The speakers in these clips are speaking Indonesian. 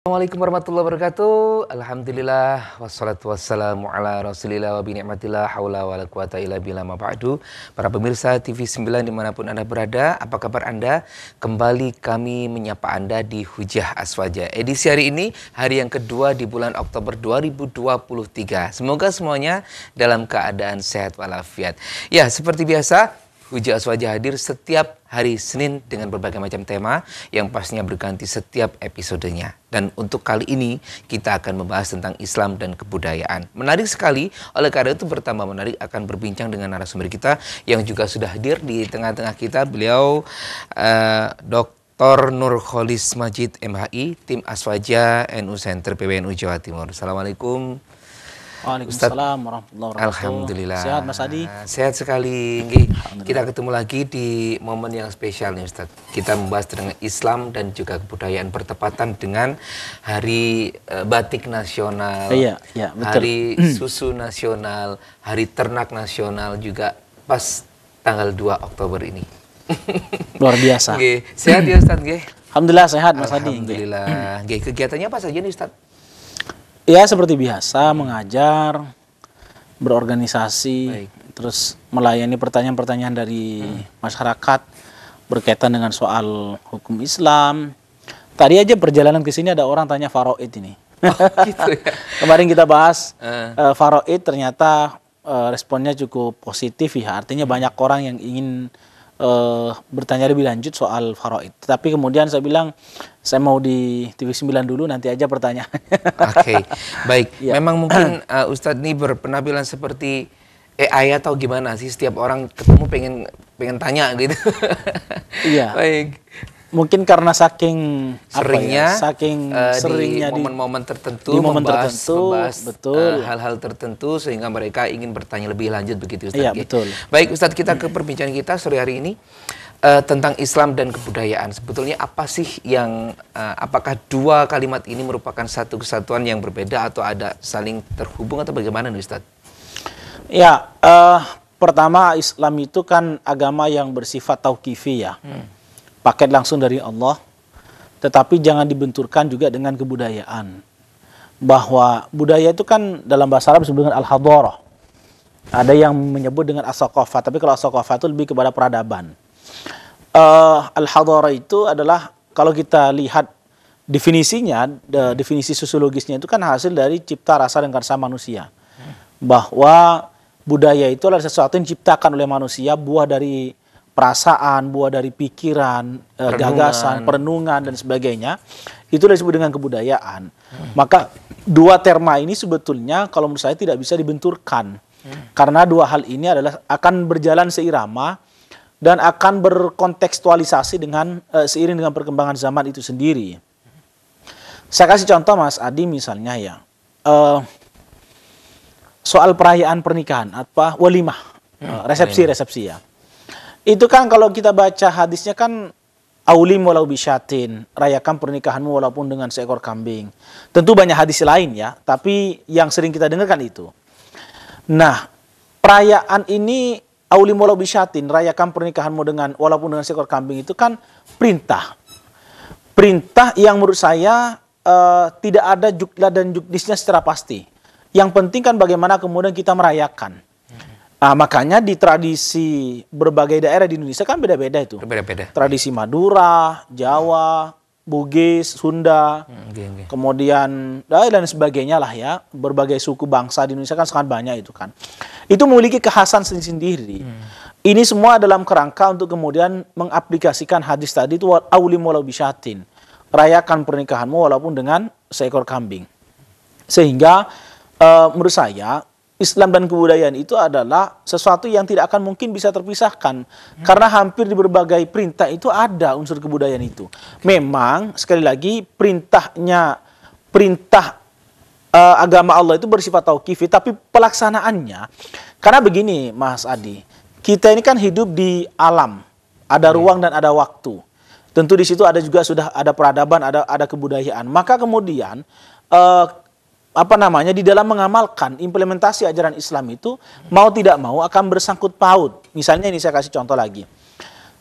Assalamualaikum warahmatullahi wabarakatuh. Alhamdulillah wassalatu wassalamu ala Rasulillah wa bi ni'matillah haula wala quwata illa billah ma ba'du. Para pemirsa TV 9 dimanapun Anda berada, apa kabar Anda? Kembali kami menyapa Anda di Hujah Aswaja. Edisi hari ini hari yang kedua di bulan Oktober 2023. Semoga semuanya dalam keadaan sehat walafiat. Ya, seperti biasa, Hujah Aswaja hadir setiap hari Senin dengan berbagai macam tema yang pastinya berganti setiap episodenya. Dan untuk kali ini kita akan membahas tentang Islam dan kebudayaan. Menarik sekali, oleh karena itu bertambah menarik akan berbincang dengan narasumber kita yang juga sudah hadir di tengah-tengah kita. Beliau Dr. Nurholis Majid MHI, tim Aswaja NU Center PWNU Jawa Timur. Assalamualaikum. Waalaikumsalam warahmatullahi wabarakatuh. Alhamdulillah. Sehat Mas Adi? Sehat sekali. Kita ketemu lagi di momen yang spesial nih Ustadz. Kita membahas tentang Islam dan juga kebudayaan bertepatan dengan Hari Batik Nasional, Iya, betul. Hari Susu Nasional, Hari Ternak Nasional juga pas tanggal 2 Oktober ini. Luar biasa. Sehat ya Ustadz? Alhamdulillah sehat Mas Adi. Alhamdulillah. Kegiatannya apa saja nih Ustadz? Ya seperti biasa, mengajar, berorganisasi, terus melayani pertanyaan-pertanyaan dari masyarakat berkaitan dengan soal hukum Islam. Tadi aja perjalanan ke sini ada orang tanya faraid ini. Gitu ya. Kemarin kita bahas faraid, ternyata responnya cukup positif ya. Artinya banyak orang yang ingin bertanya lebih lanjut soal faraid. Tapi kemudian saya bilang saya mau di TV 9 dulu, nanti aja pertanyaan. Oke, baik. Ya. Memang mungkin Ustadz ini berpenampilan seperti AI atau gimana sih? Setiap orang ketemu pengen tanya gitu. Iya. Baik. Mungkin karena saking seringnya, seringnya di momen-momen tertentu, di momen membahas betul, hal-hal tertentu sehingga mereka ingin bertanya lebih lanjut begitu Ustadz. Iya, betul. Baik Ustadz, kita ke perbincangan kita sore hari ini tentang Islam dan kebudayaan. Sebetulnya apa sih yang apakah dua kalimat ini merupakan satu kesatuan yang berbeda atau ada saling terhubung atau bagaimana nih Ustadz? Ya, pertama Islam itu kan agama yang bersifat tauqifi ya. Paket langsung dari Allah, tetapi jangan dibenturkan juga dengan kebudayaan. Bahwa budaya itu kan dalam bahasa Arab disebut dengan al-hadarah. Ada yang menyebut dengan as-saqafah, tapi kalau as-saqafah itu lebih kepada peradaban. Al-hadarah itu adalah, kalau kita lihat definisinya, definisi sosiologisnya itu kan hasil dari cipta rasa dan karsa manusia. Bahwa budaya itu adalah sesuatu yang diciptakan oleh manusia, buah dari perasaan, buah dari pikiran, gagasan, perenungan dan sebagainya. Itu disebut dengan kebudayaan. Maka dua terma ini sebetulnya kalau menurut saya tidak bisa dibenturkan. Karena dua hal ini adalah akan berjalan seirama dan akan berkontekstualisasi dengan seiring dengan perkembangan zaman itu sendiri. Saya kasih contoh Mas Adi misalnya ya. Soal perayaan pernikahan, walimah, resepsi ya. Itu kan kalau kita baca hadisnya kan aulim walau bisyatin, rayakan pernikahanmu walaupun dengan seekor kambing. Tentu banyak hadis lain ya, tapi yang sering kita dengarkan itu. Nah, perayaan ini aulim walau bisyatin, rayakan pernikahanmu walaupun dengan seekor kambing itu kan perintah. Perintah yang menurut saya tidak ada jukla dan juknisnya secara pasti. Yang penting kan bagaimana kemudian kita merayakan. Nah, makanya di tradisi berbagai daerah di Indonesia kan beda-beda itu. Beda-beda. Tradisi Madura, Jawa, Bugis, Sunda, kemudian dan sebagainya lah ya. Berbagai suku bangsa di Indonesia kan sangat banyak itu kan. Itu memiliki kekhasan sendiri-sendiri. Ini semua dalam kerangka untuk kemudian mengaplikasikan hadis tadi itu aulim walau bisyatin. Rayakan pernikahanmu walaupun dengan seekor kambing. Sehingga menurut saya Islam dan kebudayaan itu adalah sesuatu yang tidak akan mungkin bisa terpisahkan. Karena hampir di berbagai perintah itu ada unsur kebudayaan itu. Memang, sekali lagi, perintah agama Allah itu bersifat tauqifi, tapi pelaksanaannya, karena begini Mas Adi, kita ini kan hidup di alam, ada ruang dan ada waktu. Tentu di situ ada juga sudah ada peradaban, ada kebudayaan. Maka kemudian di dalam mengamalkan implementasi ajaran Islam itu mau tidak mau akan bersangkut paut. Misalnya ini saya kasih contoh lagi.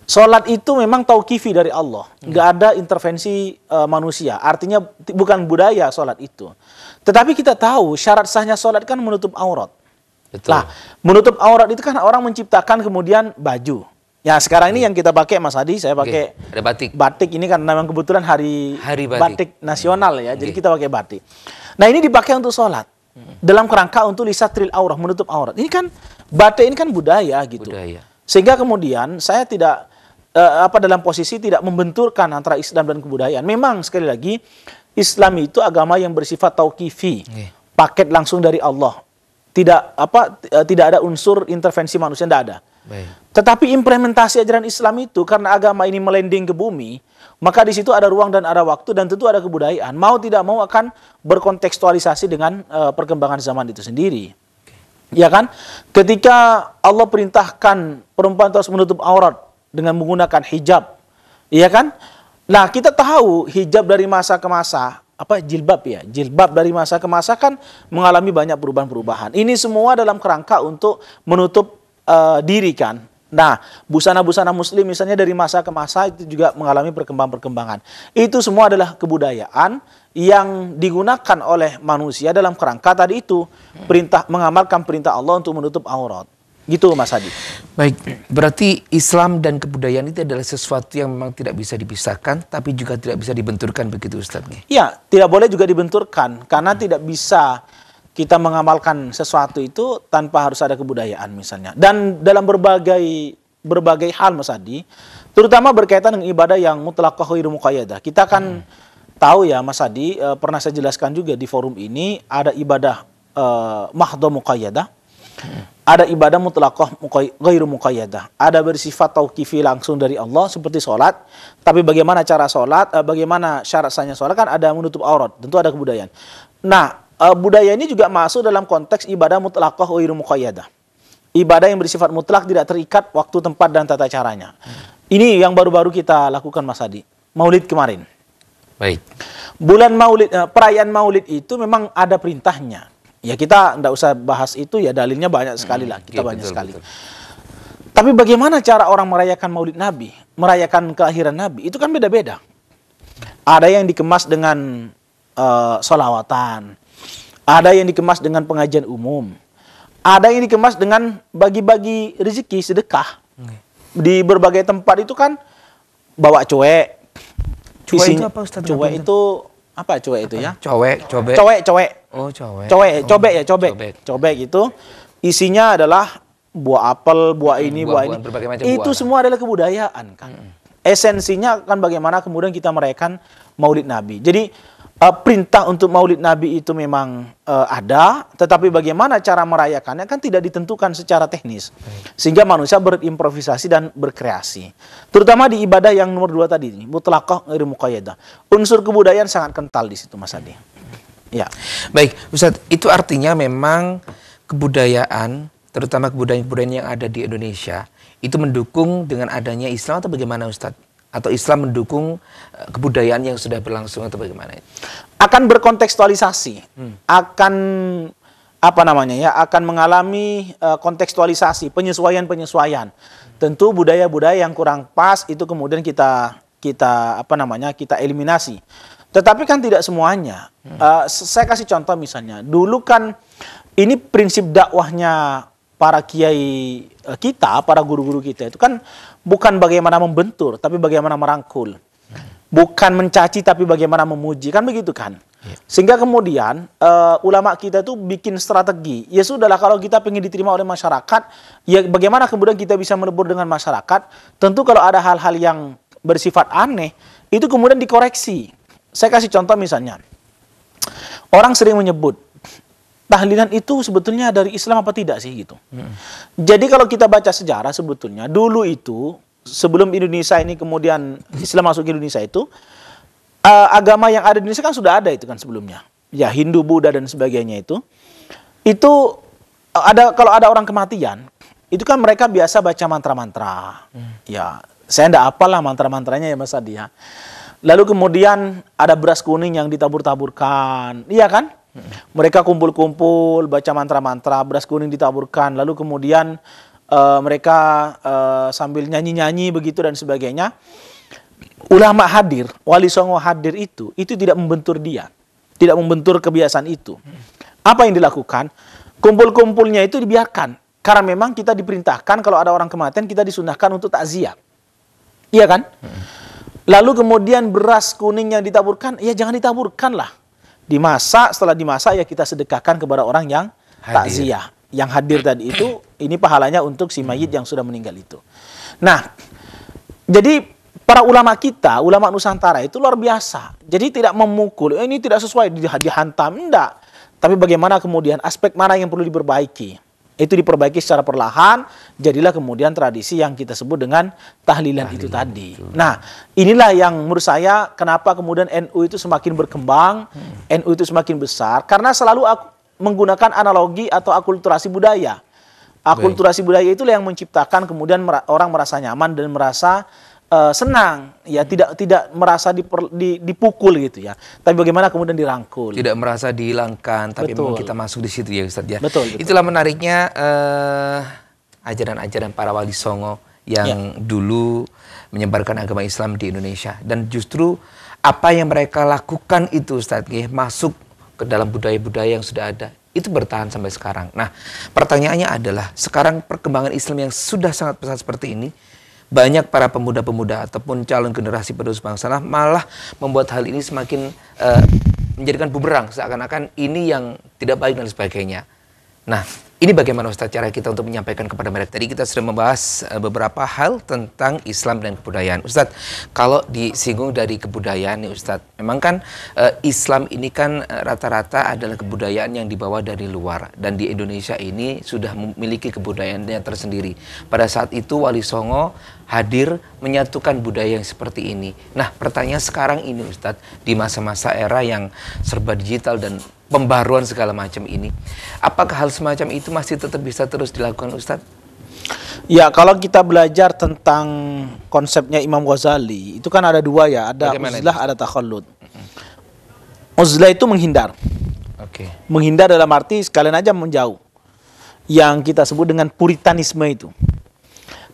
Sholat itu memang tauqifi dari Allah, nggak ada intervensi manusia. Artinya bukan budaya sholat itu. Tetapi kita tahu syarat sahnya sholat kan menutup aurat. Betul. Lah, menutup aurat itu kan orang menciptakan kemudian baju. Ya sekarang ini yang kita pakai Mas Hadi, saya pakai ada batik. Batik ini kan memang kebetulan hari batik nasional ya, jadi kita pakai batik. Nah ini dipakai untuk sholat, dalam kerangka untuk lisatril aurah, menutup aurat. Ini kan batik ini kan budaya gitu. Budaya. Sehingga kemudian saya tidak dalam posisi tidak membenturkan antara Islam dan kebudayaan. Memang sekali lagi Islam itu agama yang bersifat tauqifi, paket langsung dari Allah. Tidak ada unsur intervensi manusia, tidak ada. Baik. Tetapi implementasi ajaran Islam itu karena agama ini melending ke bumi, maka di situ ada ruang dan ada waktu dan tentu ada kebudayaan. Mau tidak mau akan berkontekstualisasi dengan perkembangan zaman itu sendiri. Ya kan? Ketika Allah perintahkan perempuan harus menutup aurat dengan menggunakan hijab, ya kan? Nah, kita tahu hijab dari masa ke masa, jilbab ya, jilbab dari masa ke masa kan mengalami banyak perubahan-perubahan. Ini semua dalam kerangka untuk menutup diri kan. Nah, busana-busana muslim misalnya dari masa ke masa itu juga mengalami perkembangan-perkembangan. Itu semua adalah kebudayaan yang digunakan oleh manusia dalam kerangka tadi itu mengamalkan perintah Allah untuk menutup aurat. Gitu Mas Hadi. Baik, berarti Islam dan kebudayaan itu adalah sesuatu yang memang tidak bisa dipisahkan, tapi juga tidak bisa dibenturkan begitu Ustaz? Iya, tidak boleh juga dibenturkan karena tidak bisa kita mengamalkan sesuatu itu tanpa harus ada kebudayaan misalnya. Dan dalam berbagai hal Mas Hadi, terutama berkaitan dengan ibadah yang mutlaqah ghairu muqayyadah. Kita kan tahu ya Mas Hadi, pernah saya jelaskan juga di forum ini, ada ibadah mahdhah muqayyadah, ada ibadah mutlaqah ghairu muqayyadah. Ada bersifat tauqifi langsung dari Allah seperti sholat, tapi bagaimana cara sholat, bagaimana syarat sahnya sholat kan ada menutup aurat, tentu ada kebudayaan. Nah, budaya ini juga masuk dalam konteks ibadah mutlaqah ghairu muqayyadah. Ibadah yang bersifat mutlak tidak terikat waktu, tempat dan tata caranya. Ini yang baru-baru kita lakukan Mas Hadi. Maulid kemarin. Baik. Bulan Maulid, perayaan Maulid itu memang ada perintahnya. Ya kita enggak usah bahas itu ya, dalilnya banyak sekali lah, kita banyak betul, sekali. Betul. Tapi bagaimana cara orang merayakan Maulid Nabi, merayakan kelahiran Nabi, itu kan beda-beda. Ada yang dikemas dengan sholawatan, ada yang dikemas dengan pengajian umum, ada yang dikemas dengan bagi-bagi rezeki, sedekah. Di berbagai tempat itu kan bawa cuek. Cuek itu apa Ustaz? Cuek itu apa cuek itu ya? Cowek. Oh, Cobek itu isinya adalah buah apel, buah ini, buah ini. Itu semua adalah kebudayaan kan. Esensinya kan bagaimana kemudian kita merayakan Maulid Nabi. Jadi perintah untuk Maulid Nabi itu memang ada, tetapi bagaimana cara merayakannya kan tidak ditentukan secara teknis. Sehingga manusia berimprovisasi dan berkreasi. Terutama di ibadah yang nomor 2 tadi, mutlaqah ghairu muqayyadah. Unsur kebudayaan sangat kental di situ Mas Hadi. Ya. Baik, Ustaz, itu artinya memang kebudayaan, terutama kebudayaan-kebudayaan yang ada di Indonesia, itu mendukung dengan adanya Islam atau bagaimana Ustaz? Atau Islam mendukung kebudayaan yang sudah berlangsung atau bagaimana? Akan berkontekstualisasi, akan akan mengalami kontekstualisasi, penyesuaian. Tentu budaya-budaya yang kurang pas itu kemudian kita eliminasi. Tetapi kan tidak semuanya. Saya kasih contoh misalnya, dulu kan ini prinsip dakwahnya para kiai kita, para guru-guru kita itu kan bukan bagaimana membentur, tapi bagaimana merangkul. Bukan mencaci, tapi bagaimana memuji. Kan begitu kan? Sehingga kemudian ulama kita itu bikin strategi. Ya sudahlah, kalau kita ingin diterima oleh masyarakat, ya bagaimana kemudian kita bisa melebur dengan masyarakat. Tentu kalau ada hal-hal yang bersifat aneh, itu kemudian dikoreksi. Saya kasih contoh misalnya. Orang sering menyebut, tahlilan itu sebetulnya dari Islam apa tidak sih gitu. Jadi kalau kita baca sejarah sebetulnya dulu itu sebelum Indonesia ini kemudian Islam masuk ke Indonesia itu agama yang ada di Indonesia kan sudah ada itu kan sebelumnya. Ya Hindu, Buddha dan sebagainya itu ada, kalau ada orang kematian itu kan mereka biasa baca mantra-mantra. Ya saya enggak hafal lah mantra-mantranya ya Mas Hadi ya. Lalu kemudian ada beras kuning yang ditabur-taburkan, iya kan? Mereka kumpul-kumpul, baca mantra-mantra, beras kuning ditaburkan. Lalu kemudian mereka sambil nyanyi-nyanyi begitu dan sebagainya. Ulama hadir, Wali Songo hadir itu tidak membentur dia, tidak membentur kebiasaan itu. Apa yang dilakukan? Kumpul-kumpulnya itu dibiarkan, karena memang kita diperintahkan kalau ada orang kematian kita disunahkan untuk takziah, iya kan? Lalu kemudian beras kuning yang ditaburkan, ya jangan ditaburkan lah. Dimasak, setelah dimasak ya kita sedekahkan kepada orang yang takziah. Yang hadir tadi itu, ini pahalanya untuk si mayit yang sudah meninggal itu. Nah, jadi para ulama kita, ulama Nusantara itu luar biasa. Jadi tidak memukul, ini tidak sesuai, dihantam, enggak. Tapi bagaimana kemudian aspek mana yang perlu diperbaiki? Itu diperbaiki secara perlahan, jadilah kemudian tradisi yang kita sebut dengan tahlilan itu tadi. Nah, inilah yang menurut saya kenapa kemudian NU itu semakin berkembang, NU itu semakin besar, karena selalu menggunakan analogi atau akulturasi budaya. Akulturasi budaya itulah yang menciptakan kemudian orang merasa nyaman dan merasa senang, ya tidak merasa dipukul gitu ya. Tapi bagaimana kemudian dirangkul? Tidak merasa dihilangkan, tapi memang kita masuk di situ ya Ustadz ya. Betul. Itulah menariknya ajaran-ajaran para Wali Songo yang dulu menyebarkan agama Islam di Indonesia. Dan justru apa yang mereka lakukan itu Ustadz ya, masuk ke dalam budaya-budaya yang sudah ada. Itu bertahan sampai sekarang. Nah, pertanyaannya adalah sekarang perkembangan Islam yang sudah sangat pesat seperti ini, banyak para pemuda-pemuda ataupun calon generasi penerus bangsa malah membuat hal ini semakin menjadikan bumerang, seakan-akan ini yang tidak baik dan sebagainya. Nah, ini bagaimana Ustadz cara kita untuk menyampaikan kepada mereka? Tadi kita sudah membahas beberapa hal tentang Islam dan kebudayaan. Ustadz, kalau disinggung dari kebudayaan nih Ustadz, memang kan Islam ini kan rata-rata adalah kebudayaan yang dibawa dari luar. Dan di Indonesia ini sudah memiliki kebudayaannya tersendiri. Pada saat itu Wali Songo hadir menyatukan budaya yang seperti ini. Nah, pertanyaan sekarang ini Ustadz, di masa-masa era yang serba digital dan pembaruan segala macam ini, apakah hal semacam itu masih tetap bisa terus dilakukan Ustadz? Ya, kalau kita belajar tentang konsepnya Imam Ghazali, itu kan ada dua ya, ada uzlah, ada takhallud. Uzlah itu menghindar. Menghindar dalam arti sekalian aja menjauh. Yang kita sebut dengan puritanisme itu.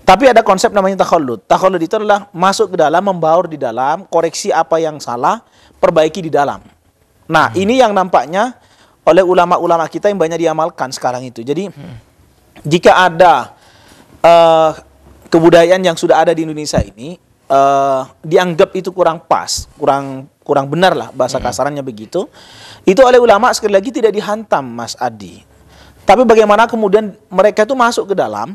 Tapi ada konsep namanya takhallud. Takhallud itu adalah masuk ke dalam, membaur di dalam, koreksi apa yang salah, perbaiki di dalam. Nah, ini yang nampaknya oleh ulama-ulama kita yang banyak diamalkan sekarang itu. Jadi, jika ada kebudayaan yang sudah ada di Indonesia ini, dianggap itu kurang pas, kurang benar lah bahasa kasarannya begitu, itu oleh ulama sekali lagi tidak dihantam, Mas Adi. Tapi bagaimana kemudian mereka itu masuk ke dalam,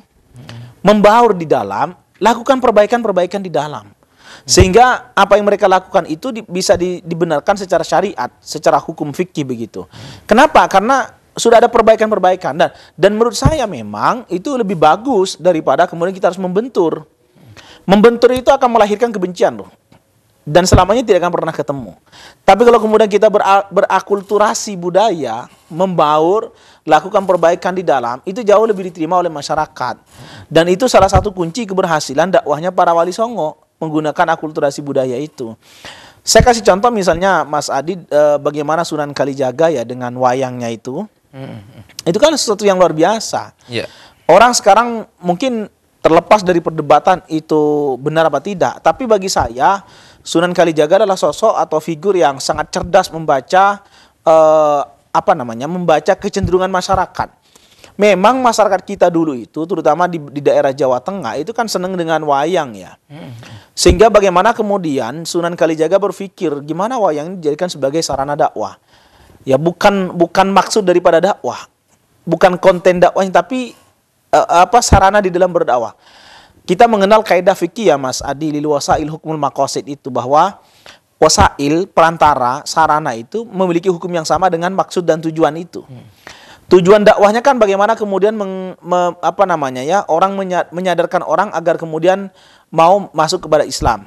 membaur di dalam, lakukan perbaikan-perbaikan di dalam. Sehingga apa yang mereka lakukan itu bisa dibenarkan secara syariat, secara hukum fikih begitu. Kenapa? Karena sudah ada perbaikan-perbaikan dan menurut saya memang itu lebih bagus daripada kemudian kita harus membentur. Membentur itu akan melahirkan kebencian loh. Dan selamanya tidak akan pernah ketemu. Tapi kalau kemudian kita berakulturasi budaya, membaur, lakukan perbaikan di dalam, itu jauh lebih diterima oleh masyarakat. Dan itu salah satu kunci keberhasilan dakwahnya para Wali Songo, menggunakan akulturasi budaya itu. Saya kasih contoh misalnya Mas Adi, bagaimana Sunan Kalijaga ya dengan wayangnya itu. Itu kan sesuatu yang luar biasa. Orang sekarang mungkin terlepas dari perdebatan itu benar apa tidak, tapi bagi saya Sunan Kalijaga adalah sosok atau figur yang sangat cerdas membaca membaca kecenderungan masyarakat. Memang masyarakat kita dulu itu, terutama di daerah Jawa Tengah, itu kan senang dengan wayang ya. Sehingga bagaimana kemudian Sunan Kalijaga berpikir, gimana wayang ini dijadikan sebagai sarana dakwah. Ya bukan maksud daripada dakwah. Bukan konten dakwahnya, tapi sarana di dalam berdakwah. Kita mengenal kaidah fikih ya Mas Adi, lil wasail hukmul maqasid itu, bahwa wasail, perantara, sarana itu memiliki hukum yang sama dengan maksud dan tujuan itu. Tujuan dakwahnya kan bagaimana kemudian orang menyadarkan orang agar kemudian mau masuk kepada Islam.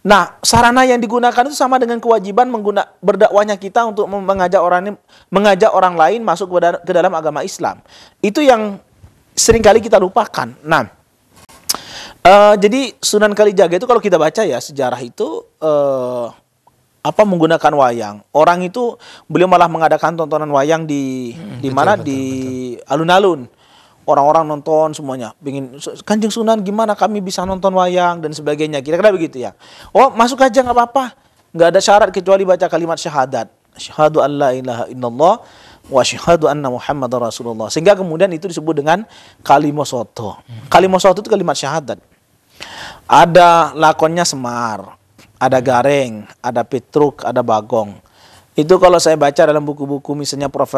Nah, sarana yang digunakan itu sama dengan kewajiban berdakwahnya kita untuk mengajak orang lain masuk ke dalam agama Islam. Itu yang seringkali kita lupakan. Nah, jadi Sunan Kalijaga itu kalau kita baca ya sejarah itu menggunakan wayang. Orang itu beliau malah mengadakan tontonan wayang di alun-alun. orang-orang nonton semuanya, pengen Kanjeng Sunan gimana kami bisa nonton wayang dan sebagainya, kira-kira begitu ya. Oh masuk aja nggak apa-apa, nggak ada syarat kecuali baca kalimat syahadat, syahadu an la ilaha illallah wa syahadu anna muhammadar rasulullah, sehingga kemudian itu disebut dengan kalimosoto. Kalimosoto itu kalimat syahadat. Ada lakonnya Semar, ada Gareng, ada Petruk, ada Bagong. Itu kalau saya baca dalam buku-buku misalnya Prof.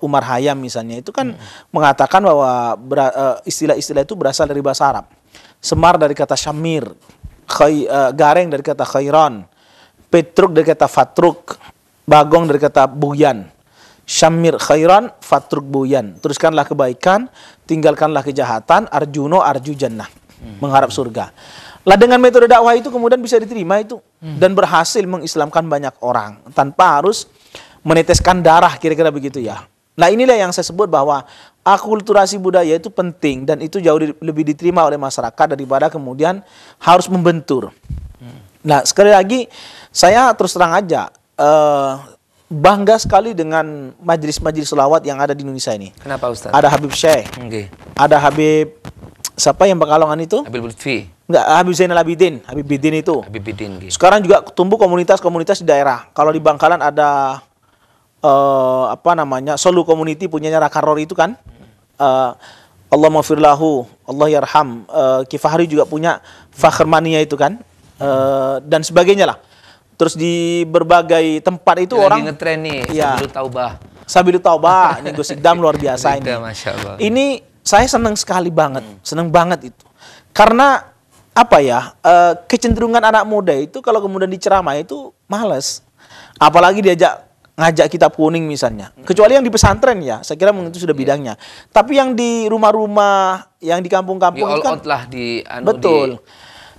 Umar Hayam misalnya, itu kan mengatakan bahwa istilah-istilah itu berasal dari bahasa Arab. Semar dari kata Syamir, Gareng dari kata Khairan, Petruk dari kata Fatruk, Bagong dari kata Buyan. Syamir Khairan, Fatruk Buyan. Teruskanlah kebaikan, tinggalkanlah kejahatan, Arjuno Arju Jannah, mengharap surga. Lah dengan metode dakwah itu kemudian bisa diterima itu dan berhasil mengislamkan banyak orang tanpa harus meneteskan darah, kira-kira begitu ya. Nah inilah yang saya sebut bahwa akulturasi budaya itu penting dan itu jauh lebih diterima oleh masyarakat daripada kemudian harus membentur. Nah sekali lagi saya terus terang aja bangga sekali dengan majelis-majelis selawat yang ada di Indonesia ini. Kenapa Ustaz? Ada Habib Syekh, ada Habib siapa yang Pekalongan itu? Habib Lutfi. Enggak, Habib Zainal Abidin, Habib Bidin itu. Habib Bidin. Sekarang juga tumbuh komunitas-komunitas di daerah. Kalau di Bangkalan ada apa namanya? Solu Community punyanya Raka Rory itu kan. Allah maghfirlahu, Allah yarham. Kifahri juga punya Fakhrmania itu kan. Dan sebagainya lah. Terus di berbagai tempat itu lagi orang ngetren nih, ya, Sabilut Taubah. Sabilut Taubah, ini Gosikdam luar biasa ini. Masya Allah. Ini saya senang sekali banget, senang banget itu. Karena apa ya, kecenderungan anak muda itu kalau kemudian diceramai itu males. Apalagi ngajak kitab kuning misalnya. Kecuali yang di pesantren ya, saya kira itu sudah bidangnya. Tapi yang di rumah-rumah, yang di kampung-kampung Di all itu kan out lah di betul.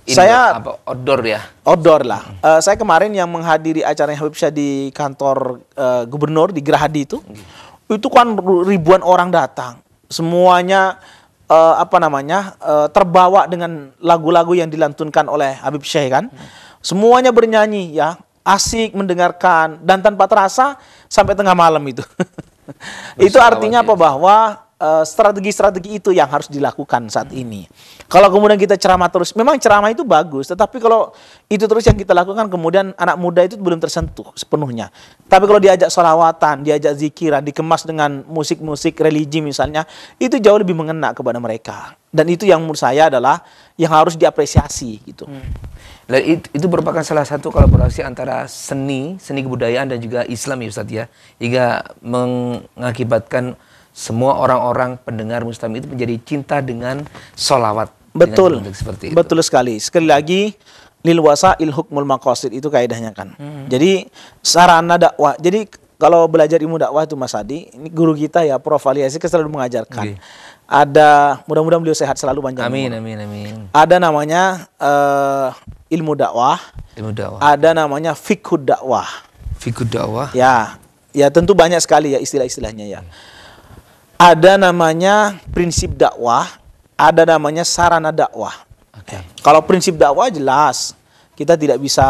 Saya outdoor ya. Outdoor lah. Saya kemarin yang menghadiri acara Habib Syekh di kantor gubernur di Gerahadi itu kan ribuan orang datang. Semuanya terbawa dengan lagu-lagu yang dilantunkan oleh Habib Syekh kan. Semuanya bernyanyi ya, asik mendengarkan dan tanpa terasa sampai tengah malam itu. Itu artinya apa? Bahwa strategi-strategi itu yang harus dilakukan saat ini. Kalau kemudian kita ceramah terus, memang ceramah itu bagus, tetapi kalau itu terus yang kita lakukan, kemudian anak muda itu belum tersentuh sepenuhnya. Tapi kalau diajak sholawatan, diajak zikiran, dikemas dengan musik-musik religi misalnya, itu jauh lebih mengena kepada mereka. Dan itu yang menurut saya adalah yang harus diapresiasi gitu. Nah, itu merupakan salah satu kolaborasi antara seni kebudayaan dan juga Islam ya Ustaz ya, hingga mengakibatkan semua orang-orang pendengar Muslim itu menjadi cinta dengan sholawat. Betul, seperti itu. Betul sekali. Sekali lagi, lil wasail hukmul maqasid itu kaidahnya kan. Jadi sarana dakwah. Jadi kalau belajar ilmu dakwah itu Mas Adi, ini guru kita ya Prof. Ali Asik selalu mengajarkan. Ada, mudah-mudahan beliau sehat selalu panjang umur. Amin. Ada namanya ilmu dakwah. Ada namanya fiqhud dakwah. Fiqhud dakwah. Ya tentu banyak sekali ya istilah-istilahnya ya. Ada namanya prinsip dakwah, ada namanya sarana dakwah. Kalau prinsip dakwah jelas, kita tidak bisa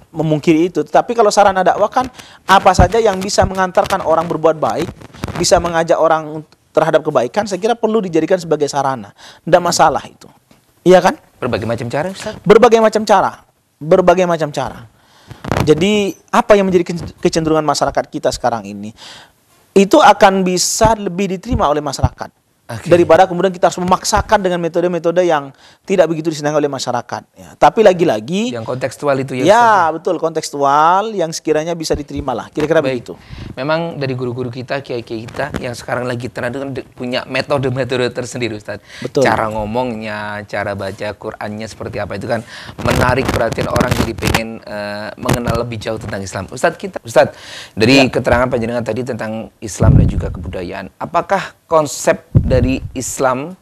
memungkiri itu. Tapi kalau sarana dakwah kan apa saja yang bisa mengantarkan orang berbuat baik, bisa mengajak orang terhadap kebaikan, saya kira perlu dijadikan sebagai sarana. Tidak masalah itu. Iya kan? Berbagai macam cara, Ustaz? Berbagai macam cara. Jadi apa yang menjadi kecenderungan masyarakat kita sekarang ini? Itu akan bisa lebih diterima oleh masyarakat daripada kemudian kita harus memaksakan dengan metode-metode yang tidak begitu disenangi oleh masyarakat ya. Tapi lagi-lagi yang kontekstual itu ya. Ya, betul, kontekstual yang sekiranya bisa diterima lah, kira-kira begitu. Memang dari guru-guru kita, kiai-kiai kita yang sekarang lagi tren itu kan punya metode-metode tersendiri Ustaz. Betul. Cara ngomongnya, cara baca Qur'annya seperti apa itu kan menarik perhatian orang, jadi pengen mengenal lebih jauh tentang Islam. Ustaz, dari keterangan panjenengan tadi tentang Islam dan juga kebudayaan, apakah konsep dari Islam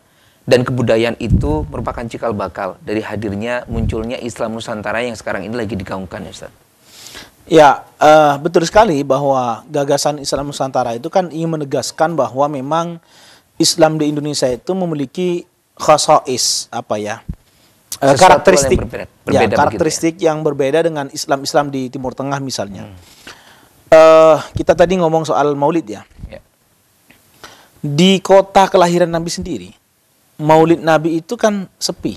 dan kebudayaan itu merupakan cikal bakal dari hadirnya munculnya Islam Nusantara yang sekarang ini lagi digaungkan ya Ustaz? Ya, betul sekali bahwa gagasan Islam Nusantara itu kan ingin menegaskan bahwa memang Islam di Indonesia itu memiliki khasais, karakteristik karakteristik yang berbeda dengan Islam-Islam di Timur Tengah misalnya. Kita tadi ngomong soal Maulid ya. Di kota kelahiran Nabi sendiri, Maulid Nabi itu kan sepi.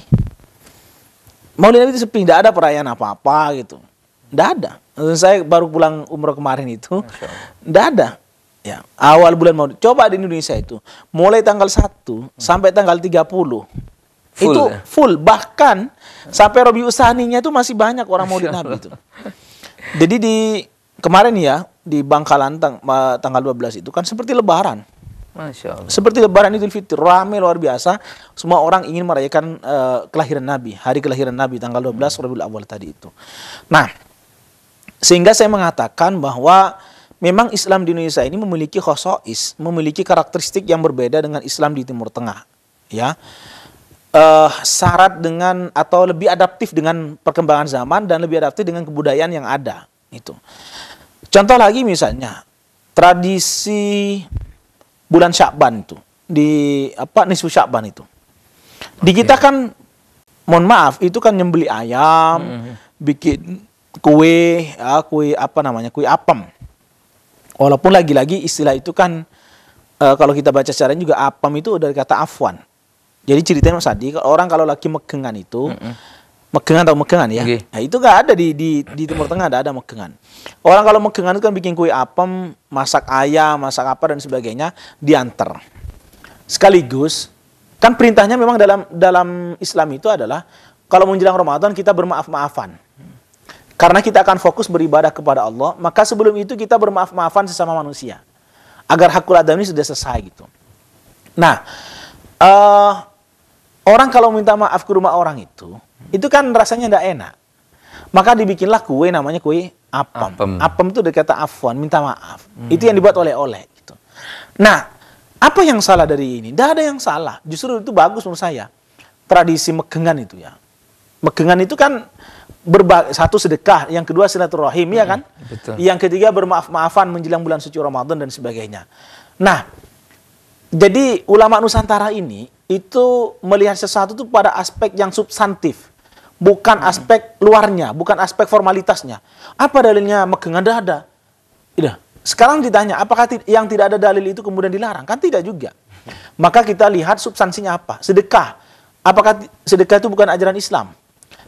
Maulid Nabi itu sepi, tidak ada perayaan apa-apa gitu. Tidak ada. Saya baru pulang umroh kemarin itu, tidak ada. Ya, awal bulan Maulid. Coba di Indonesia itu, mulai tanggal 1 sampai tanggal 30. Full, itu ya? full. Bahkan sampai Rabiul Tsaninya itu masih banyak orang Maulid Nabi itu. Jadi di kemarin ya, di Bangkalan tanggal 12 itu kan seperti lebaran. Masya Allah. Seperti lebaran Idul Fitri, ramai luar biasa. Semua orang ingin merayakan kelahiran Nabi, hari kelahiran Nabi tanggal 12 Rabiul Awal tadi itu. Nah, sehingga saya mengatakan bahwa memang Islam di Indonesia ini memiliki khosois, memiliki karakteristik yang berbeda dengan Islam di Timur Tengah. Ya, syarat dengan atau lebih adaptif dengan perkembangan zaman dan lebih adaptif dengan kebudayaan yang ada. Itu. Contoh lagi misalnya tradisi bulan Sya'ban itu di nisfu Sya'ban itu. Di kita kan, mohon maaf, itu kan nyembeli ayam, bikin kue, kue apem. Walaupun lagi-lagi istilah itu kan kalau kita baca sejarahnya juga apem itu dari kata afwan. Jadi ceritanya Mas Adi, orang kalau lagi megengan itu, megengan ya, Okay. nah, itu nggak ada di Timur Tengah, ada megengan. Orang kalau megengan itu kan bikin kue apem, masak ayam, masak apa dan sebagainya, diantar. Sekaligus kan perintahnya memang dalam Islam itu adalah kalau menjelang Ramadan kita bermaaf-maafan. Karena kita akan fokus beribadah kepada Allah, maka sebelum itu kita bermaaf-maafan sesama manusia. Agar hakul adam ini sudah selesai gitu. Nah, orang kalau minta maaf ke rumah orang itu kan rasanya tidak enak. Maka dibikinlah kue namanya kue apem. Apem itu dari kata afwan, minta maaf. Itu yang dibuat oleh-oleh gitu. Nah, apa yang salah dari ini? Tidak ada yang salah. Justru itu bagus menurut saya. Tradisi megengan itu ya. Megengan itu kan satu sedekah, yang kedua silaturahim, ya kan? Betul. Yang ketiga bermaaf-maafan menjelang bulan suci Ramadan dan sebagainya. Nah, jadi ulama Nusantara ini itu melihat sesuatu itu pada aspek yang substantif, bukan aspek luarnya, bukan aspek formalitasnya. Apa dalilnya megengan? Tidak ada. Sekarang ditanya, apakah yang tidak ada dalil itu kemudian dilarang? Kan tidak juga. Maka kita lihat substansinya apa? Sedekah. Apakah sedekah itu bukan ajaran Islam?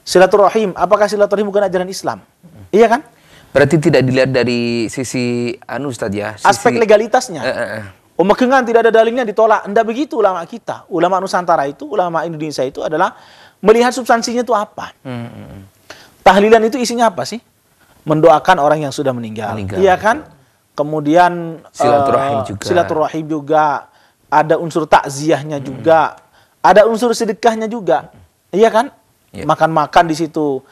Silaturahim, apakah silaturahim bukan ajaran Islam? Iya kan? Berarti tidak dilihat dari sisi Ustaz ya? Aspek legalitasnya. Megengan tidak ada dalilnya ditolak. Tidak begitu ulama kita. Ulama Nusantara itu, ulama Indonesia itu adalah melihat substansinya itu apa. Tahlilan itu isinya apa sih? Mendoakan orang yang sudah meninggal. Iya kan? Kemudian silaturahim juga. Ada unsur takziahnya juga. Ada unsur sedekahnya juga. Iya kan? Makan-makan di situ.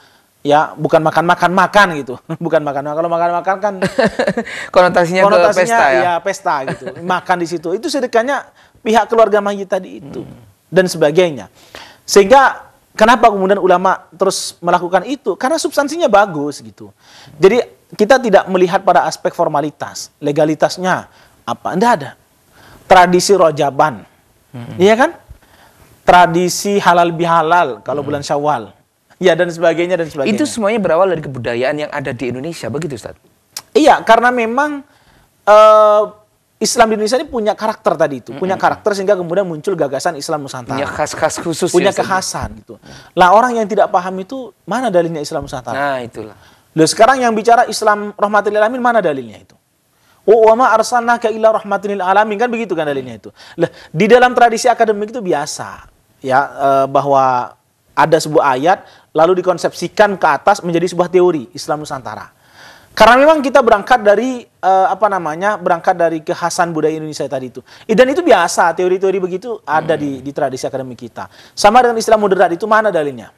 Ya, bukan makan-makan gitu. Bukan makan. Kalau makan-makan kan konotasinya ke pesta ya. Iya, pesta gitu. Makan di situ. Itu sedekahnya pihak keluarga mayit tadi itu dan sebagainya. Sehingga kenapa kemudian ulama terus melakukan itu? Karena substansinya bagus gitu. Jadi kita tidak melihat pada aspek formalitas, legalitasnya apa. Tidak ada. Tradisi rojaban. Iya kan? Tradisi halal bihalal kalau bulan Syawal. Ya, dan sebagainya. Itu semuanya berawal dari kebudayaan yang ada di Indonesia, begitu Ustaz? Iya, karena memang Islam di Indonesia ini punya karakter tadi itu. Punya karakter sehingga kemudian muncul gagasan Islam Nusantara. Punya khas-khas khusus. Punya kekhasan gitu. Lah orang yang tidak paham itu, mana dalilnya Islam Nusantara? Nah, itulah. Loh, sekarang yang bicara Islam rahmatil alamin, mana dalilnya itu? Wa ma arsalnaka illa rahmatil alamin, kan begitu kan dalilnya itu. Lah, di dalam tradisi akademik itu biasa ya, bahwa ada sebuah ayat lalu dikonsepsikan ke atas menjadi sebuah teori Islam Nusantara. Karena memang kita berangkat dari berangkat dari kekhasan budaya Indonesia tadi itu. Dan itu biasa, teori-teori begitu ada di tradisi akademik kita. Sama dengan Islam moderat itu, mana dalilnya?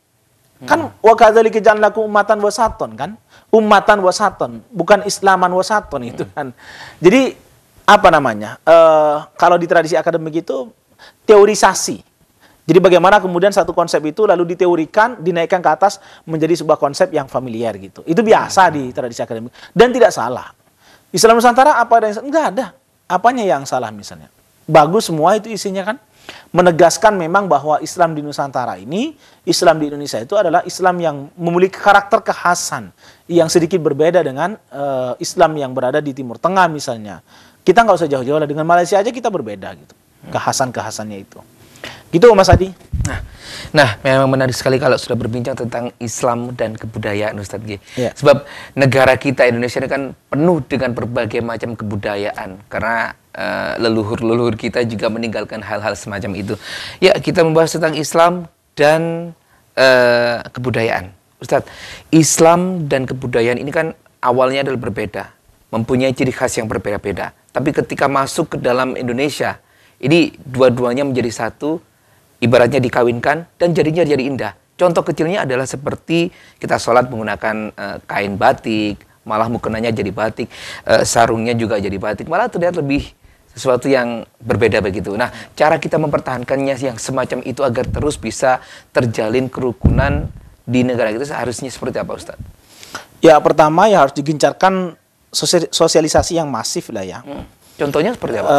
Kan wa kadzalika ja'alnakum ummatan wasaton kan? Ummatan wasaton, bukan Islaman wasaton itu kan. Jadi kalau di tradisi akademik itu teorisasi. Jadi bagaimana kemudian satu konsep itu lalu diteorikan, dinaikkan ke atas menjadi sebuah konsep yang familiar gitu. Itu biasa di tradisi akademik dan tidak salah. Islam Nusantara apa ada yang enggak ada. Apanya yang salah misalnya? Bagus semua itu isinya kan. Menegaskan memang bahwa Islam di Nusantara ini, Islam di Indonesia itu adalah Islam yang memiliki karakter kekhasan yang sedikit berbeda dengan Islam yang berada di Timur Tengah misalnya. kita nggak usah jauh-jauh lah, dengan Malaysia aja kita berbeda gitu, kekhasannya itu. Gitu Mas Adi. Nah, memang menarik sekali kalau sudah berbincang tentang Islam dan kebudayaan, Ustadz G. Ya. Sebab negara kita Indonesia ini kan penuh dengan berbagai macam kebudayaan, karena leluhur-leluhur kita juga meninggalkan hal-hal semacam itu. Ya, kita membahas tentang Islam dan kebudayaan. Ustadz, Islam dan kebudayaan ini kan awalnya adalah berbeda, mempunyai ciri khas yang berbeda-beda. Tapi ketika masuk ke dalam Indonesia, ini dua-duanya menjadi satu, ibaratnya dikawinkan dan jadinya jadi indah. Contoh kecilnya adalah seperti kita sholat menggunakan kain batik, malah mukenanya jadi batik, sarungnya juga jadi batik, malah terlihat lebih sesuatu yang berbeda begitu. Nah, cara kita mempertahankannya yang semacam itu agar terus bisa terjalin kerukunan di negara kita seharusnya seperti apa, Ustadz? Ya, pertama ya harus digencarkan sosialisasi yang masif lah ya. Contohnya seperti apa?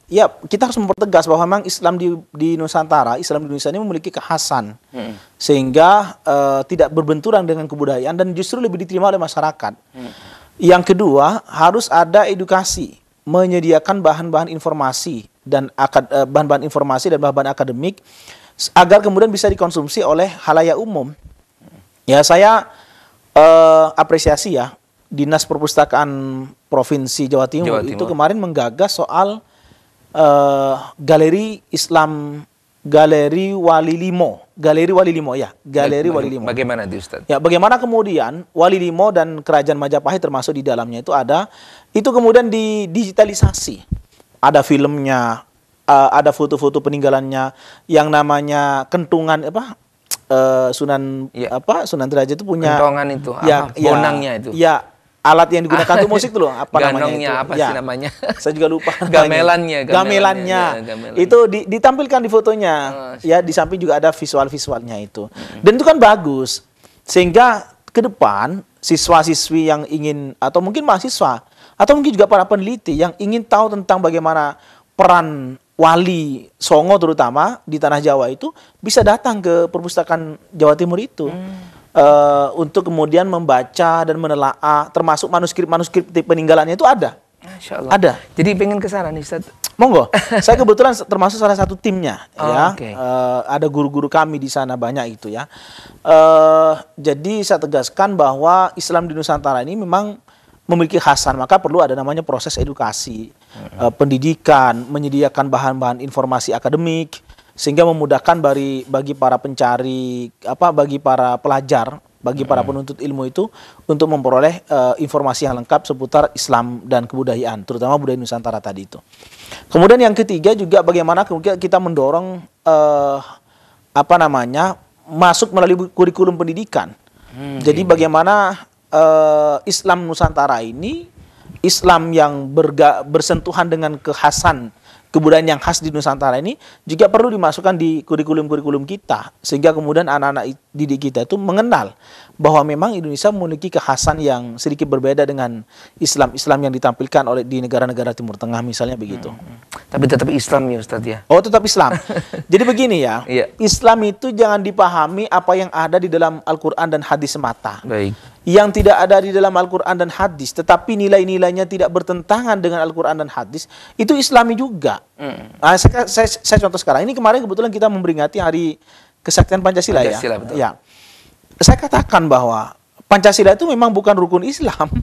Ya, kita harus mempertegas bahwa memang Islam di Nusantara, Islam di Indonesia ini memiliki kekhasan, sehingga tidak berbenturan dengan kebudayaan dan justru lebih diterima oleh masyarakat. Yang kedua, harus ada edukasi, menyediakan bahan-bahan informasi dan bahan-bahan akademik agar kemudian bisa dikonsumsi oleh khalayak umum. Ya, saya apresiasi ya, Dinas Perpustakaan Provinsi Jawa Timur itu kemarin menggagas soal Galeri Islam, Galeri Wali Limo. Bagaimana itu, Ustaz? Ya, bagaimana kemudian Wali Limo dan Kerajaan Majapahit termasuk di dalamnya itu ada, itu kemudian didigitalisasi. Ada filmnya, ada foto-foto peninggalannya, yang namanya kentungan Sunan Sunan Derajat itu punya kentongan itu, bonangnya itu. Ya, alat yang digunakan untuk musik itu loh, ganongnya apa sih namanya? Saya juga lupa. Gamelannya. Itu ditampilkan di fotonya. Ya, di samping juga ada visualnya itu. Dan itu kan bagus. Sehingga ke depan siswa-siswi yang ingin, atau mungkin mahasiswa, atau mungkin juga para peneliti yang ingin tahu tentang bagaimana peran Wali Songo terutama di tanah Jawa itu, bisa datang ke perpustakaan Jawa Timur itu. Untuk kemudian membaca dan menelaah, termasuk manuskrip peninggalannya itu ada. Masya Allah. Ada. Jadi pengen ke sana nih, Ustaz. Monggo. Saya kebetulan termasuk salah satu timnya, ya. Okay. Ada guru-guru kami di sana banyak itu ya. Jadi saya tegaskan bahwa Islam di Nusantara ini memang memiliki khasan, maka perlu ada namanya proses edukasi, pendidikan, menyediakan bahan-bahan informasi akademik, sehingga memudahkan bagi para pencari, bagi para pelajar, bagi para penuntut ilmu itu untuk memperoleh informasi yang lengkap seputar Islam dan kebudayaan, terutama budaya Nusantara tadi itu. Kemudian yang ketiga juga bagaimana kita mendorong masuk melalui kurikulum pendidikan. Jadi bagaimana Islam Nusantara ini, Islam yang bersentuhan dengan kekhasan kebudayaan yang khas di Nusantara ini juga perlu dimasukkan di kurikulum-kurikulum kita, sehingga kemudian anak-anak didik kita itu mengenal bahwa memang Indonesia memiliki kekhasan yang sedikit berbeda dengan Islam yang ditampilkan di negara-negara Timur Tengah misalnya begitu. Tapi tetap Islam ya, Ustaz ya? Oh, tetap Islam. Jadi begini ya, Islam itu jangan dipahami apa yang ada di dalam Al-Quran dan hadis semata. Baik. Yang tidak ada di dalam Al-Quran dan hadis, tetapi nilai-nilainya tidak bertentangan dengan Al-Quran dan hadis, itu Islami juga. Nah, saya contoh sekarang. Ini kemarin kebetulan kita memperingati Hari Kesaktian Pancasila ya. Betul. Ya. Saya katakan bahwa Pancasila itu memang bukan rukun Islam,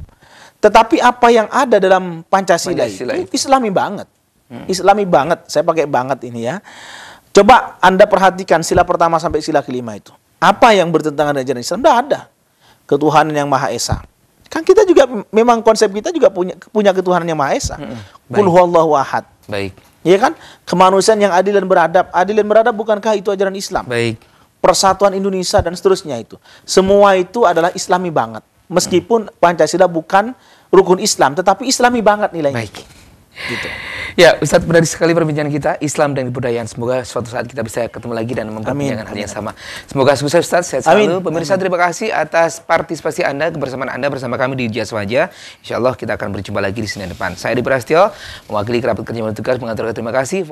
tetapi apa yang ada dalam Pancasila itu Islami banget. Islami banget. Saya pakai banget ini ya. Coba Anda perhatikan sila pertama sampai sila kelima itu. Apa yang bertentangan dengan ajaran Islam? Tidak ada. Ketuhanan yang Maha Esa. Kan kita juga memang konsep kita juga punya ketuhanan yang Maha Esa. Qul huwallahu ahad. Baik. Iya kan? Kemanusiaan yang adil dan beradab. Adil dan beradab bukankah itu ajaran Islam? Baik. Persatuan Indonesia dan seterusnya itu. Semua itu adalah Islami banget. Meskipun Pancasila bukan rukun Islam, tetapi Islami banget nilainya. Baik. Gitu. Ya, Ustadz, menarik sekali perbincangan kita, Islam dan kebudayaan. Semoga suatu saat kita bisa ketemu lagi dan memperbincangkan hal yang sama. Semoga sukses, Ustadz. Sehat selalu. Pemirsa, terima kasih atas partisipasi Anda, kebersamaan Anda bersama kami di Jazz Wajah. Insya Allah kita akan berjumpa lagi di Senin depan. Saya Adi Prasetyo, mewakili kerabat kerja tugas, mengaturkan terima kasih.